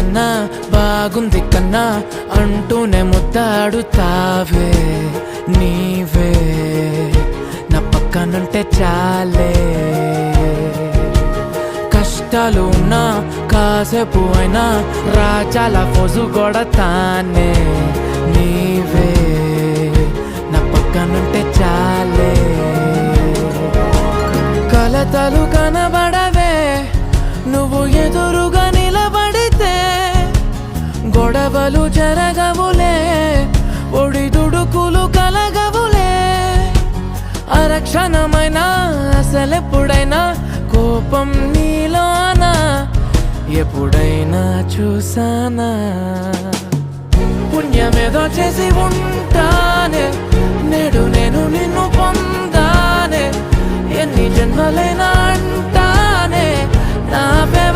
కన్నా బాగుంది కన్నా అంటూనే ముద్దాడుతావే నీవే నా పక్కనుంటే చాలే. కష్టాలు ఉన్నా కాసేపు అయినా రాజాల ఫోజు కొడతానే నీవే నా పక్కనుంటే చాలే. కలతలు కనబడవే నువ్వు ఎదురుగా నిలబడితే, గొడవలు జరగవులే ఒడిదుడుకులు కలగవులే. అరక్షణమైనా అసలెప్పుడైనా కోపం నీలోనా ఎప్పుడైనా చూసానా? పుణ్యమేదో చేసి ఉంటానే నేడు నేను నిన్ను పొందానే. ఎన్ని జన్మలైనా అంటానే నా